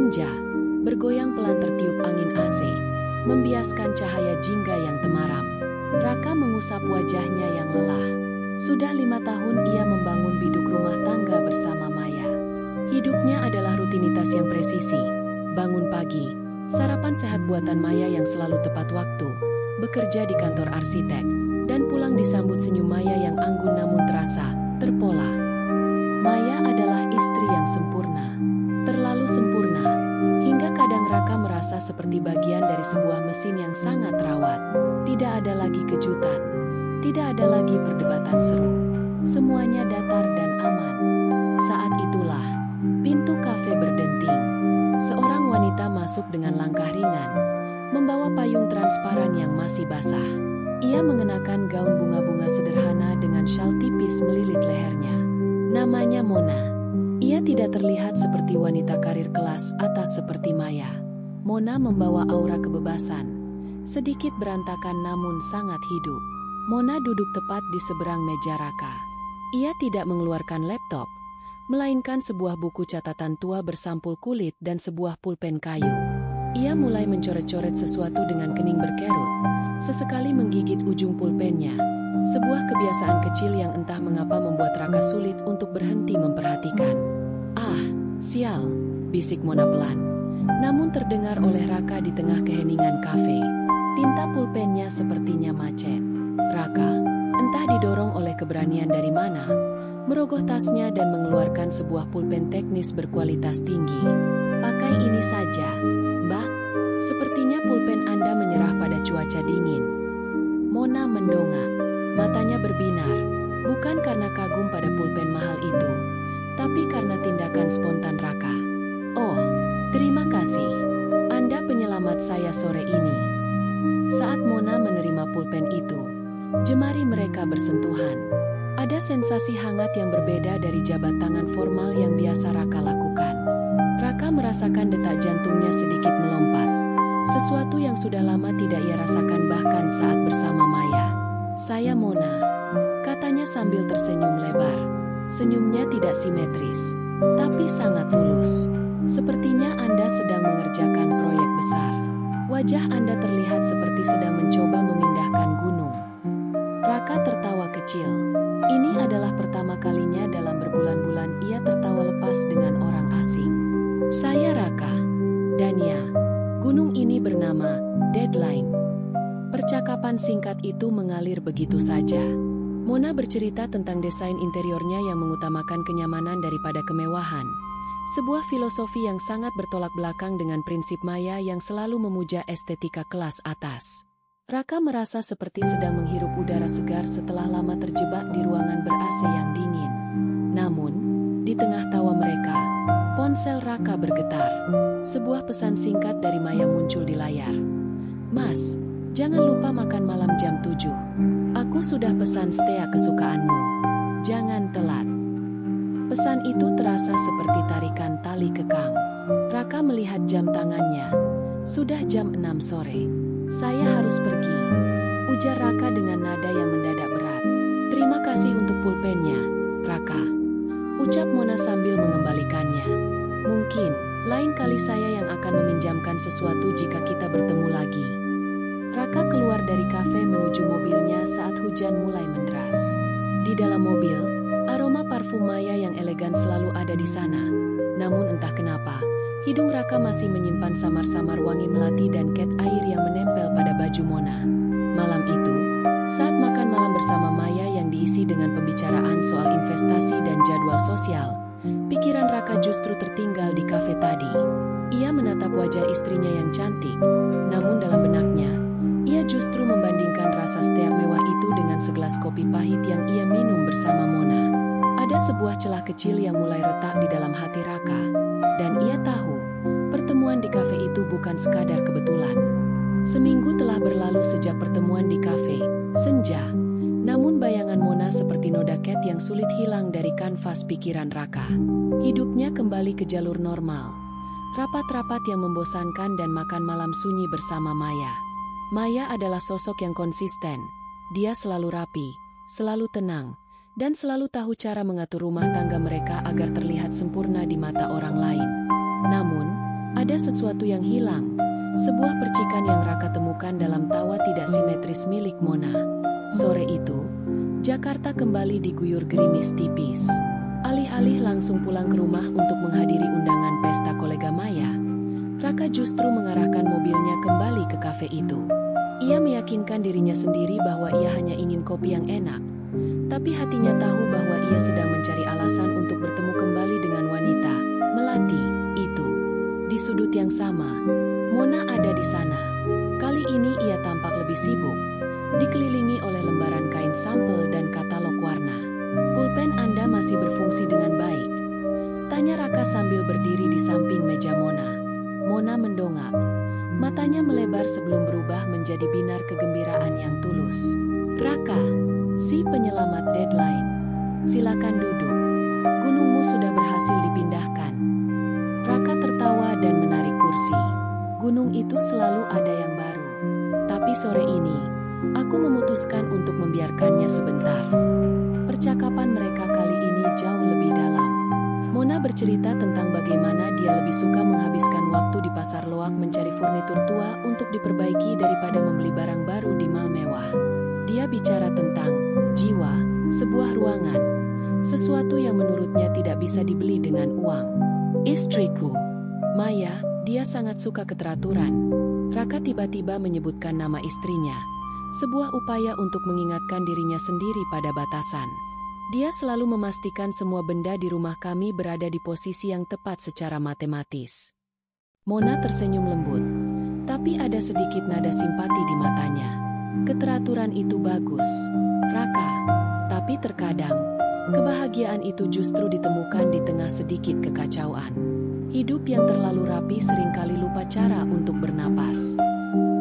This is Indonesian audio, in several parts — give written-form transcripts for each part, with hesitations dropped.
Senja, bergoyang pelan tertiup angin AC, membiaskan cahaya jingga yang temaram. Raka mengusap wajahnya yang lelah. Sudah 5 tahun ia membangun biduk rumah tangga bersama Maya. Hidupnya adalah rutinitas yang presisi. Bangun pagi, sarapan sehat buatan Maya yang selalu tepat waktu, bekerja di kantor arsitek, dan pulang disambut senyum Maya yang anggun namun terasa terpola. Maya adalah istri yang sempurna, terlalu sempurna, hingga kadang Raka merasa seperti bagian dari sebuah mesin yang sangat terawat. Tidak ada lagi kejutan, tidak ada lagi perdebatan seru. Semuanya datar dan aman. Saat itulah, pintu kafe berdenting. Seorang wanita masuk dengan langkah ringan, membawa payung transparan yang masih basah. Ia mengenakan gaun bunga-bunga sederhana dengan syal tipis melilit lehernya. Namanya Mona. Ia tidak terlihat seperti wanita karir kelas atas seperti Maya. Mona membawa aura kebebasan, sedikit berantakan namun sangat hidup. Mona duduk tepat di seberang meja Raka. Ia tidak mengeluarkan laptop, melainkan sebuah buku catatan tua bersampul kulit dan sebuah pulpen kayu. Ia mulai mencoret-coret sesuatu dengan kening berkerut, sesekali menggigit ujung pulpennya. Sebuah kebiasaan kecil yang entah mengapa membuat Raka sulit untuk berhenti memperhatikan. "Ah, sial," bisik Mona pelan. Namun terdengar oleh Raka di tengah keheningan kafe. Tinta pulpennya sepertinya macet. Raka, entah didorong oleh keberanian dari mana, merogoh tasnya dan mengeluarkan sebuah pulpen teknis berkualitas tinggi. "Pakai ini saja, Mbak. Sepertinya pulpen Anda menyerah pada cuaca dingin." Mona mendongak. Matanya berbinar, bukan karena kagum pada pulpen mahal itu, tapi karena tindakan spontan Raka. "Oh, terima kasih. Anda penyelamat saya sore ini." Saat Mona menerima pulpen itu, jemari mereka bersentuhan. Ada sensasi hangat yang berbeda dari jabat tangan formal yang biasa Raka lakukan. Raka merasakan detak jantungnya sedikit melompat. Sesuatu yang sudah lama tidak ia rasakan bahkan saat bersama Maya. "Saya Mona," katanya sambil tersenyum lebar. Senyumnya tidak simetris, tapi sangat tulus. "Sepertinya Anda sedang mengerjakan proyek besar. Wajah Anda terlihat seperti sedang mencoba memindahkan gunung." Raka tertawa kecil. Ini adalah pertama kalinya dalam berbulan-bulan ia tertawa lepas dengan orang asing. "Saya Raka. Dan ya, gunung ini bernama Deadline." Percakapan singkat itu mengalir begitu saja. Mona bercerita tentang desain interiornya yang mengutamakan kenyamanan daripada kemewahan. Sebuah filosofi yang sangat bertolak belakang dengan prinsip Maya yang selalu memuja estetika kelas atas. Raka merasa seperti sedang menghirup udara segar setelah lama terjebak di ruangan ber-AC yang dingin. Namun, di tengah tawa mereka, ponsel Raka bergetar. Sebuah pesan singkat dari Maya muncul di layar. "Mas, jangan lupa makan malam jam 7. Aku sudah pesan steak kesukaanmu. Jangan telat." Pesan itu terasa seperti tarikan tali kekang. Raka melihat jam tangannya. Sudah jam 6 sore. "Saya harus pergi," ujar Raka dengan nada yang mendadak berat. "Terima kasih untuk pulpennya, Raka," ucap Mona sambil mengembalikannya. "Mungkin lain kali saya yang akan meminjamkan sesuatu jika kita bertemu lagi." Raka keluar dari kafe menuju mobilnya saat hujan mulai menderas. Di dalam mobil, aroma parfum Maya yang elegan selalu ada di sana. Namun entah kenapa, hidung Raka masih menyimpan samar-samar wangi melati dan cat air yang menempel pada baju Mona. Malam itu, saat makan malam bersama Maya yang diisi dengan pembicaraan soal investasi dan jadwal sosial, pikiran Raka justru tertinggal di kafe tadi. Ia menatap wajah istrinya yang cantik, namun dalam benaknya, ia justru membandingkan rasa steak mewah itu dengan segelas kopi pahit yang ia minum bersama Mona. Ada sebuah celah kecil yang mulai retak di dalam hati Raka, dan ia tahu, pertemuan di kafe itu bukan sekadar kebetulan. Seminggu telah berlalu sejak pertemuan di kafe Senja, namun bayangan Mona seperti noda cat yang sulit hilang dari kanvas pikiran Raka. Hidupnya kembali ke jalur normal. Rapat-rapat yang membosankan dan makan malam sunyi bersama Maya. Maya adalah sosok yang konsisten. Dia selalu rapi, selalu tenang, dan selalu tahu cara mengatur rumah tangga mereka agar terlihat sempurna di mata orang lain. Namun, Ada sesuatu yang hilang. Sebuah percikan yang Raka temukan dalam tawa tidak simetris milik Mona. Sore itu, Jakarta kembali diguyur gerimis tipis. Alih-alih langsung pulang ke rumah untuk menghadiri undangan pesta kolega Maya, Raka justru mengarahkan mobilnya kembali ke kafe itu. Ia meyakinkan dirinya sendiri bahwa ia hanya ingin kopi yang enak, tapi hatinya tahu bahwa ia sedang mencari alasan untuk bertemu kembali dengan wanita melati itu. Di sudut yang sama, Mona ada di sana. Kali ini ia tampak lebih sibuk, dikelilingi oleh lembaran kain sampel dan katalog warna. "Pulpen Anda masih berfungsi dengan baik?" tanya Raka sambil berdiri di samping meja Mona. Mona mendongak. Matanya melebar sebelum berubah menjadi binar kegembiraan yang tulus. "Raka, si penyelamat deadline. Silakan duduk. Gunungmu sudah berhasil dipindahkan." Raka tertawa dan menarik kursi. Gunung itu selalu ada yang baru. Tapi sore ini, aku memutuskan untuk membiarkannya sebentar. Percakapan mereka kali ini jauh lebih dalam. Mona bercerita tentang bagaimana dia lebih suka menghabiskan waktu di pasar loak mencari furnitur tua untuk diperbaiki daripada membeli barang baru di mal mewah. Dia bicara tentang jiwa, sebuah ruangan, sesuatu yang menurutnya tidak bisa dibeli dengan uang. "Istriku, Maya, dia sangat suka keteraturan." Raka tiba-tiba menyebutkan nama istrinya, sebuah upaya untuk mengingatkan dirinya sendiri pada batasan. "Dia selalu memastikan semua benda di rumah kami berada di posisi yang tepat secara matematis." Mona tersenyum lembut, tapi ada sedikit nada simpati di matanya. "Keteraturan itu bagus, Raka, tapi terkadang kebahagiaan itu justru ditemukan di tengah sedikit kekacauan. Hidup yang terlalu rapi seringkali lupa cara untuk bernapas."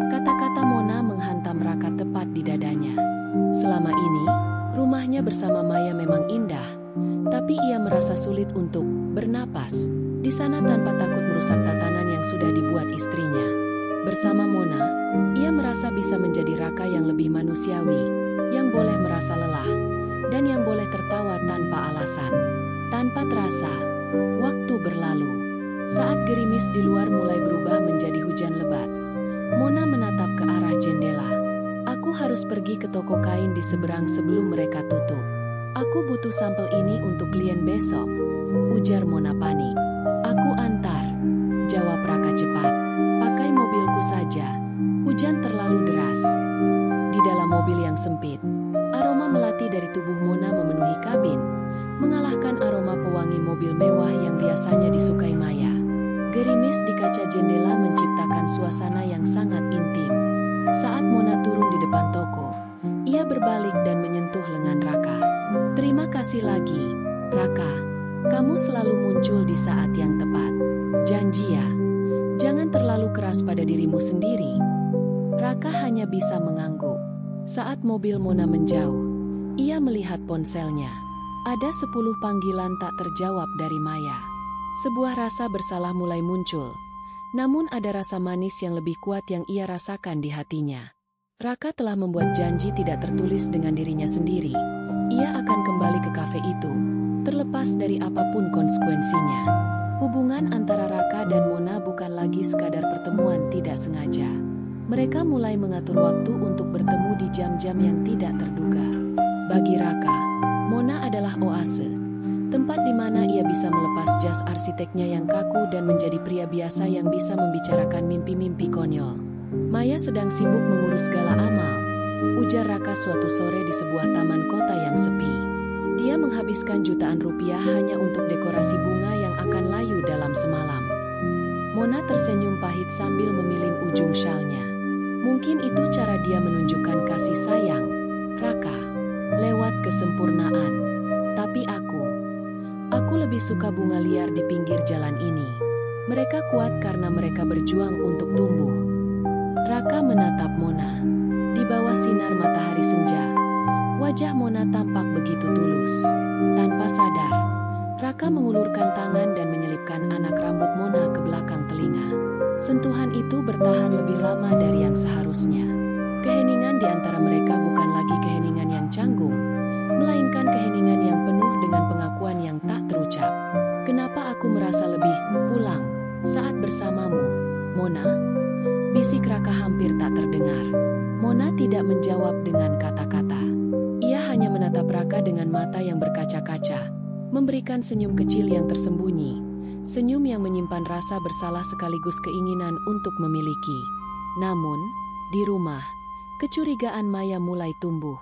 Kata-kata Mona menghantam Raka tepat di dadanya. Selama ini, rumahnya bersama Maya memang indah, tapi ia merasa sulit untuk bernapas di sana tanpa takut merusak tatanan yang sudah dibuat istrinya. Bersama Mona, ia merasa bisa menjadi Raka yang lebih manusiawi, yang boleh merasa lelah, dan yang boleh tertawa tanpa alasan. Tanpa terasa, waktu berlalu. Saat gerimis di luar mulai berubah menjadi hujan lebat, Mona menatap ke arah jendela. "Aku harus pergi ke toko kain di seberang sebelum mereka tutup. Aku butuh sampel ini untuk klien besok," ujar Mona panik. "Aku antar," jawab Raka cepat. "Pakai mobilku saja. Hujan terlalu deras." Di dalam mobil yang sempit, aroma melati dari tubuh Mona memenuhi kabin, mengalahkan aroma pewangi mobil mewah yang biasanya disukai Maya. Gerimis di kaca jendela menciptakan suasana yang sangat intim. Saat Mona turun di depan toko, ia berbalik dan menyentuh lengan Raka. "Terima kasih lagi, Raka. Kamu selalu muncul di saat yang tepat. Janji ya, jangan terlalu keras pada dirimu sendiri." Raka hanya bisa mengangguk. Saat mobil Mona menjauh, ia melihat ponselnya. Ada 10 panggilan tak terjawab dari Maya. Sebuah rasa bersalah mulai muncul, namun ada rasa manis yang lebih kuat yang ia rasakan di hatinya. Raka telah membuat janji tidak tertulis dengan dirinya sendiri. Ia akan kembali ke kafe itu, terlepas dari apapun konsekuensinya. Hubungan antara Raka dan Mona bukan lagi sekadar pertemuan tidak sengaja. Mereka mulai mengatur waktu untuk bertemu di jam-jam yang tidak terduga. Bagi Raka, Mona adalah oase. Tempat di mana ia bisa melepas jas arsiteknya yang kaku dan menjadi pria biasa yang bisa membicarakan mimpi-mimpi konyol. "Maya sedang sibuk mengurus gala amal," ujar Raka suatu sore di sebuah taman kota yang sepi. Dia menghabiskan jutaan rupiah hanya untuk dekorasi bunga yang akan layu dalam semalam. Mona tersenyum pahit sambil memilih ujung syalnya. Mungkin itu cara dia menunjukkan kasih sayang, Raka, lewat kesempurnaan. Tapi aku lebih suka bunga liar di pinggir jalan ini. Mereka kuat karena mereka berjuang untuk tumbuh. Raka menatap Mona. Di bawah sinar matahari senja, wajah Mona tampak begitu tulus. Tanpa sadar, Raka mengulurkan tangan dan menyelipkan anak rambut Mona ke belakang telinga. Sentuhan itu bertahan lebih lama dari yang seharusnya. Keheningan di antara mereka bukan lagi keheningan yang canggung, melainkan keheningan yang penuh dengan pengakuan yang tak terucap. "Kenapa aku merasa lebih pulang saat bersamamu?" Mona? Bisik Raka hampir tak terdengar. Mona tidak menjawab dengan kata-kata. Ia hanya menatap Raka dengan mata yang berkaca-kaca, memberikan senyum kecil yang tersembunyi, senyum yang menyimpan rasa bersalah sekaligus keinginan untuk memiliki. Namun, di rumah, kecurigaan Maya mulai tumbuh.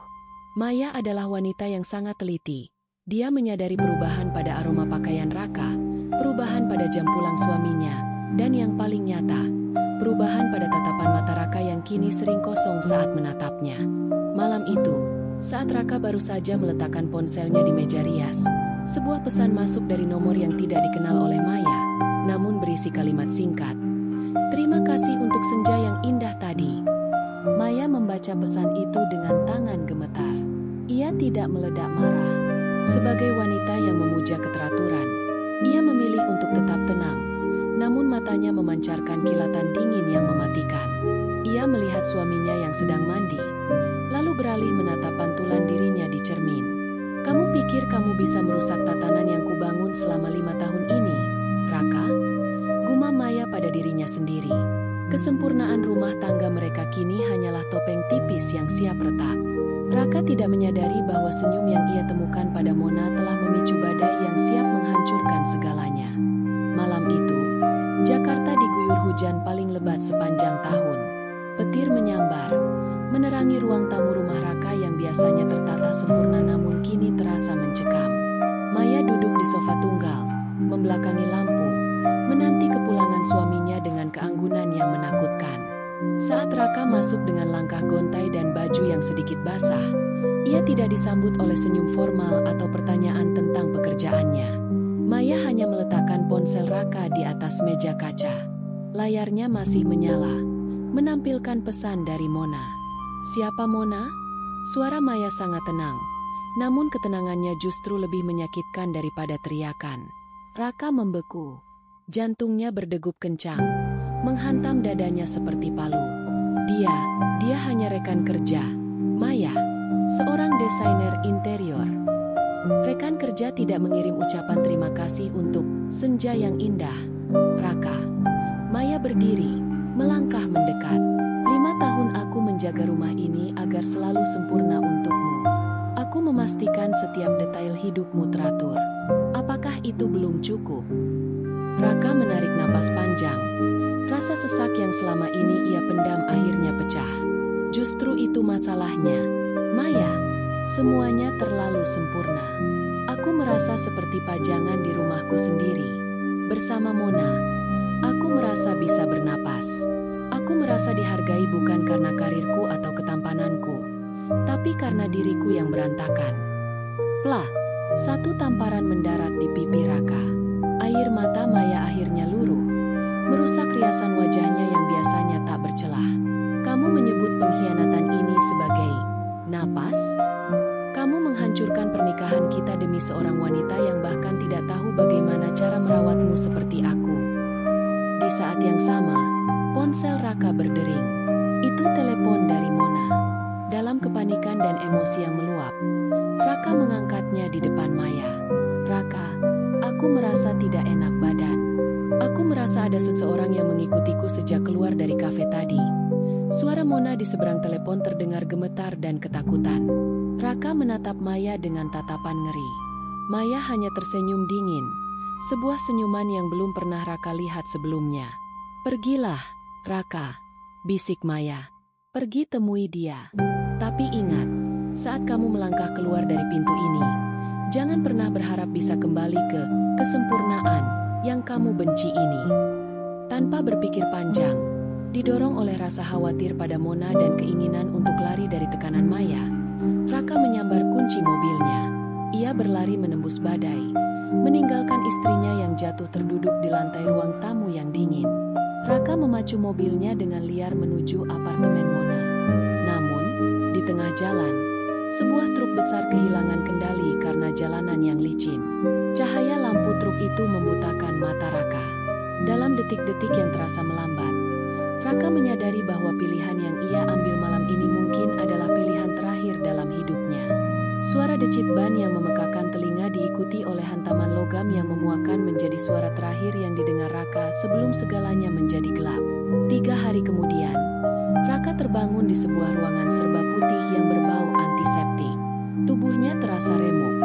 Maya adalah wanita yang sangat teliti. Dia menyadari perubahan pada aroma pakaian Raka, perubahan pada jam pulang suaminya, dan yang paling nyata, perubahan pada tatapan mata Raka yang kini sering kosong saat menatapnya. Malam itu, saat Raka baru saja meletakkan ponselnya di meja rias, sebuah pesan masuk dari nomor yang tidak dikenal oleh Maya, namun berisi kalimat singkat. "Terima kasih untuk senja yang indah tadi." Maya membaca pesan itu dengan tangan gemetar. Ia tidak meledak marah. Sebagai wanita yang memuja keteraturan, ia memilih untuk tetap tenang, namun matanya memancarkan kilatan dingin yang mematikan. Ia melihat suaminya yang sedang mandi, lalu beralih menatap pantulan dirinya di cermin. "Kamu pikir kamu bisa merusak tatanan yang kubangun selama 5 tahun ini, Raka?" Gumam Maya pada dirinya sendiri. Kesempurnaan rumah tangga mereka kini hanyalah topeng tipis yang siap retak. Raka tidak menyadari bahwa senyum yang ia temukan pada Mona telah memicu badai yang siap menghancurkan segalanya. Malam itu, Jakarta diguyur hujan paling lebat sepanjang tahun. Petir menyambar, menerangi ruang tamu rumah Raka yang biasanya tertata sempurna namun kini terasa mencekam. Maya duduk di sofa tunggal, membelakangi lampu, menanti kepulangan suaminya dengan keanggunan yang menakutkan. Saat Raka masuk dengan langkah gontai dan baju yang sedikit basah, ia tidak disambut oleh senyum formal atau pertanyaan tentang pekerjaannya. Maya hanya meletakkan ponsel Raka di atas meja kaca. Layarnya masih menyala, menampilkan pesan dari Mona. "Siapa Mona?" Suara Maya sangat tenang, namun ketenangannya justru lebih menyakitkan daripada teriakan. Raka membeku. Jantungnya berdegup kencang, menghantam dadanya seperti palu. Dia hanya rekan kerja, Maya, seorang desainer interior. Rekan kerja tidak mengirim ucapan terima kasih untuk senja yang indah, Raka. Maya berdiri, melangkah mendekat. 5 tahun aku menjaga rumah ini agar selalu sempurna untukmu. Aku memastikan setiap detail hidupmu teratur. Apakah itu belum cukup? Raka menarik napas panjang. Rasa sesak yang selama ini ia pendam akhirnya pecah. Justru itu masalahnya, Maya. Semuanya terlalu sempurna. Aku merasa seperti pajangan di rumahku sendiri. Bersama Mona, aku merasa bisa bernapas. Aku merasa dihargai bukan karena karirku atau ketampananku, tapi karena diriku yang berantakan. Plak, satu tamparan mendarat di pipi Raka. Air mata Maya akhirnya luruh, merusak riasan wajahnya yang biasanya tak bercelah. "Kamu menyebut pengkhianatan ini sebagai napas? Kamu menghancurkan pernikahan kita demi seorang wanita yang bahkan tidak tahu bagaimana cara merawatmu seperti aku." Di saat yang sama, ponsel Raka berdering. Itu telepon dari Mona. Dalam kepanikan dan emosi yang meluap, Raka mengangkatnya di depan Maya. "Raka, aku merasa tidak enak badan. Aku merasa ada seseorang yang mengikutiku sejak keluar dari kafe tadi." Suara Mona di seberang telepon terdengar gemetar dan ketakutan. Raka menatap Maya dengan tatapan ngeri. Maya hanya tersenyum dingin, sebuah senyuman yang belum pernah Raka lihat sebelumnya. "Pergilah, Raka," bisik Maya. "Pergi temui dia. Tapi ingat, saat kamu melangkah keluar dari pintu ini, jangan pernah berharap bisa kembali ke kesempurnaan yang kamu benci ini." Tanpa berpikir panjang, didorong oleh rasa khawatir pada Mona dan keinginan untuk lari dari tekanan Maya, Raka menyambar kunci mobilnya. Ia berlari menembus badai, meninggalkan istrinya yang jatuh terduduk di lantai ruang tamu yang dingin. Raka memacu mobilnya dengan liar menuju apartemen Mona. Namun, di tengah jalan, sebuah truk besar kehilangan kendali karena jalanan yang licin. Cahaya lampu truk itu membutakan mata Raka. Dalam detik-detik yang terasa melambat, Raka menyadari bahwa pilihan yang ia ambil malam ini mungkin adalah pilihan terakhir dalam hidupnya. Suara decit ban yang memekakan telinga diikuti oleh hantaman logam yang memuakan menjadi suara terakhir yang didengar Raka sebelum segalanya menjadi gelap. 3 hari kemudian, Raka terbangun di sebuah ruangan serba putih yang berbau antiseptik. Tubuhnya terasa remuk,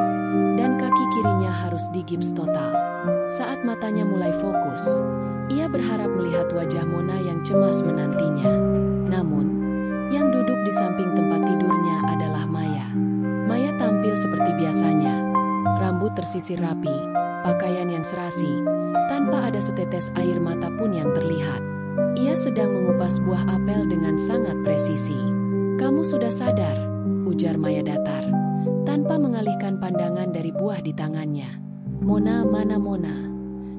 dan kaki kirinya harus digips total. Saat matanya mulai fokus, ia berharap melihat wajah Mona yang cemas menantinya. Namun, yang duduk di samping tempat tidurnya adalah Maya. Maya tampil seperti biasanya. Rambut tersisir rapi, pakaian yang serasi, tanpa ada setetes air mata pun yang terlihat. Ia sedang mengupas buah apel dengan sangat presisi. "Kamu sudah sadar?" ujar Maya datar, tanpa mengalihkan pandangan dari buah di tangannya. "Mona, mana Mona?"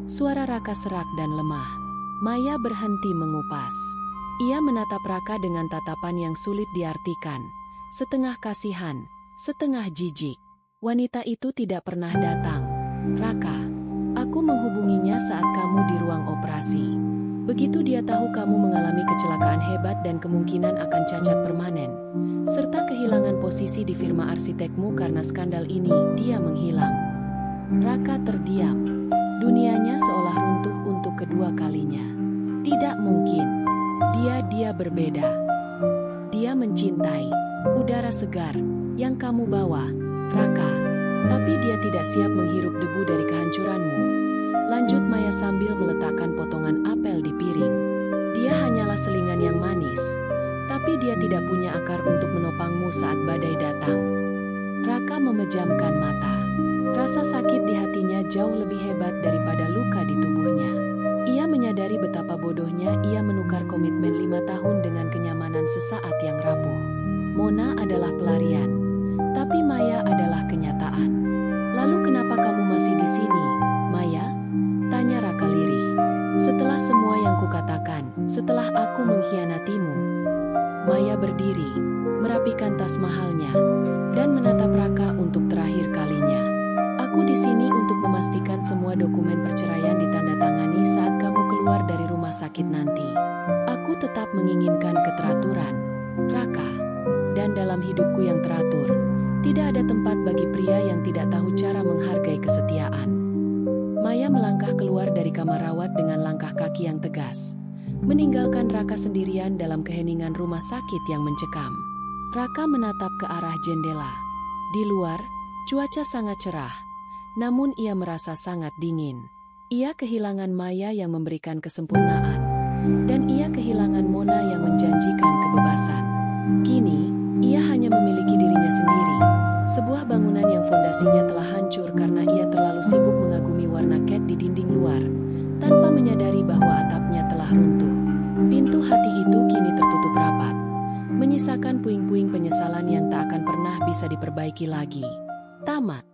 Suara Raka serak dan lemah. Maya berhenti mengupas. Ia menatap Raka dengan tatapan yang sulit diartikan, setengah kasihan, setengah jijik. "Wanita itu tidak pernah datang, Raka. Aku menghubunginya saat kamu di ruang operasi. Begitu dia tahu kamu mengalami kecelakaan hebat dan kemungkinan akan cacat permanen, serta kehilangan posisi di firma arsitekmu karena skandal ini, dia menghilang." Raka terdiam. Dunianya seolah runtuh untuk kedua kalinya. Tidak mungkin. Dia berbeda. Dia mencintai udara segar yang kamu bawa, Raka. Tapi dia tidak siap menghirup debu dari kehancuranmu. Lanjut Maya sambil meletakkan potongan apel di piring. Dia hanyalah selingan yang manis, tapi dia tidak punya akar untuk menopangmu saat badai datang. Raka memejamkan mata. Rasa sakit di hatinya jauh lebih hebat daripada luka di tubuhnya. Ia menyadari betapa bodohnya ia menukar komitmen 5 tahun dengan kenyamanan sesaat yang rapuh. Mona adalah pelarian, tapi Maya adalah kenyataan. "Lalu kenapa kamu masih di sini, Maya?" tanya Raka lirih. "Setelah semua yang kukatakan, setelah aku mengkhianatimu." Maya berdiri, merapikan tas mahalnya, dan menatap Raka untuk terakhir kalinya. "Aku di sini untuk memastikan semua dokumen perceraian ditandatangani saat kamu keluar dari rumah sakit nanti. Aku tetap menginginkan keteraturan, Raka. Dan dalam hidupku yang teratur, tidak ada tempat bagi pria yang tidak tahu cara menghargai kesetiaan." Maya melangkah keluar dari kamar rawat dengan langkah kaki yang tegas, meninggalkan Raka sendirian dalam keheningan rumah sakit yang mencekam. Raka menatap ke arah jendela. Di luar, cuaca sangat cerah, namun ia merasa sangat dingin. Ia kehilangan Maya yang memberikan kesempurnaan, dan ia kehilangan Mona yang menjanjikan kebebasan. Kini, ia hanya memiliki dirinya sendiri, sebuah bangunan yang fondasinya telah hancur karena ia terlalu sibuk mengagumi warna cat di dinding luar, tanpa menyadari bahwa atapnya telah runtuh. Pintu hati itu kini tertutup rapat, menyisakan puing-puing penyesalan yang tak akan pernah bisa diperbaiki lagi. Tamat.